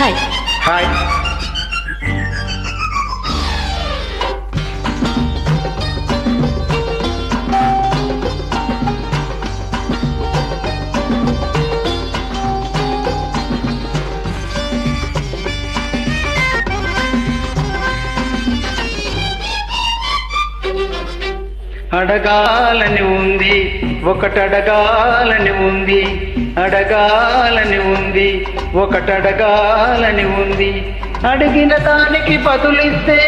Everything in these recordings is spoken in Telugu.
హాయ్. హాయ్. అడగాలని ఉంది, ఒకటడగాలని ఉంది, అడగాలని ఉంది, ఒకటడగాలని ఉంది. అడిగిన దానికి బదులిస్తే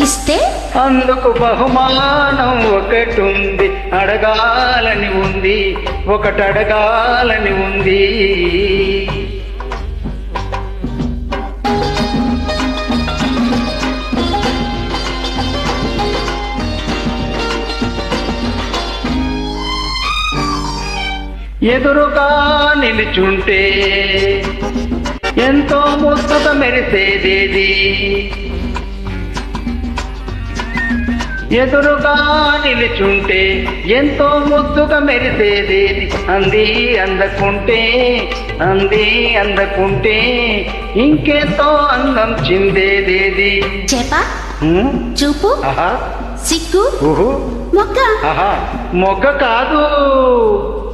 ఇస్తే అందుకు బహుమానం ఒకటుంది. అడగాలని ఉంది, ఒకటడగాలని ఉంది. ఎదురుగా నిలుచుంటే ఎంతో ముద్దుగా మెరిసేదేది, ఎదురుగా నిలుచుంటే ఎంతో ముద్దుగా మెరిసేదేది. అంది అందకుంటే, అంది అందకుంటే ఇంకెంతో అందం చిందేదేది. చేప, చూపు, ఆహా, సిగ్గు, ఊహు, మొగ్గ. ఆహా, మొగ్గ కాదు,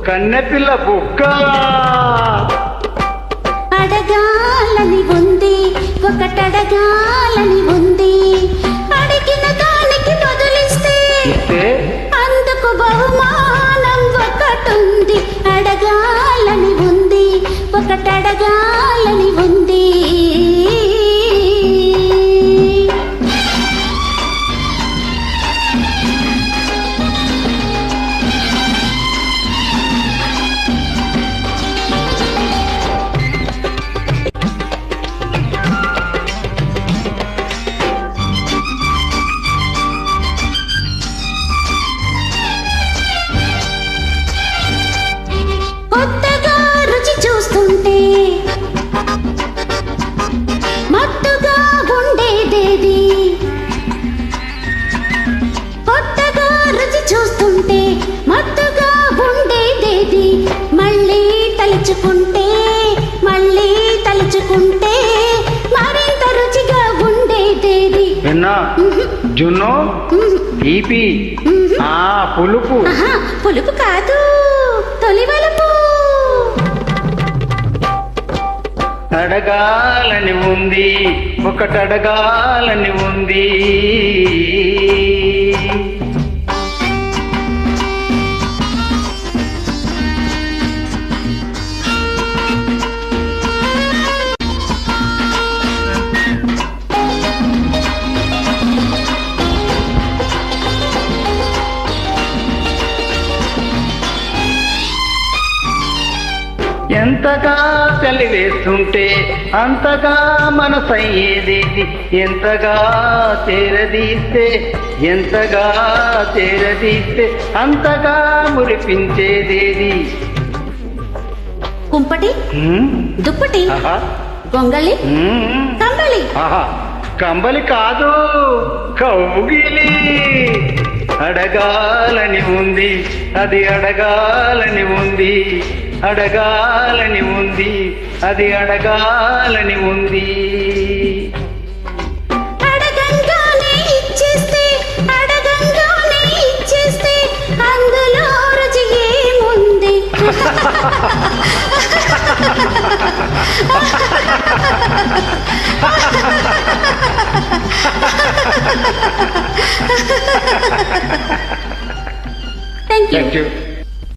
కన్నెపిల్ల బుక్క. అడగాలని ఉంది, ఒకటడగాలని ఉంది. అడిగిన దానికి బదులిస్తే ఇస్తే అందుకు బహుమానం ఒకటుంది. అడగాలని ఉంది, ఒకటడగాలని ఉంది. కొత్తగా రుచి చూస్తుంటే మత్తుగా ఉండేదేది. కొత్తగా రుచి చూస్తుంటే మత్తుగా ఉండేదేది. మళ్ళీ తలుచుకుంటే, మళ్ళీ తలుచుకుంటే మరింత రుచిగా ఉండేదేది. విన్నా జున్ను తీపి, ఆ పులుపు. ఆహా, పులుపు కాదు, తొలివలపు. అడగాలని ఉంది, ఒకటడగాలని ఉంది. ఎంతగా చలివేస్తుంటే అంతగా మనసయ్యేదేది. ఎంతగా చేరదీస్తే, ఎంతగా చేరదీస్తే అంతగా మురిపించేదేది. కుంపటి, దుప్పటి, ఆహా, గొంగళి, కంబళి. ఆహా, కంబలి కాదు, కౌగిలి. అడగాలని ఉంది, అది అడగాలని ఉంది, అడగాలని ఉంది, అది అడగాలని ఉంది. అడగంగానే ఇచ్చేస్తే, అడగంగానే ఇచ్చేస్తే అందులో రుచి ఏముంది? Thank you. Thank you.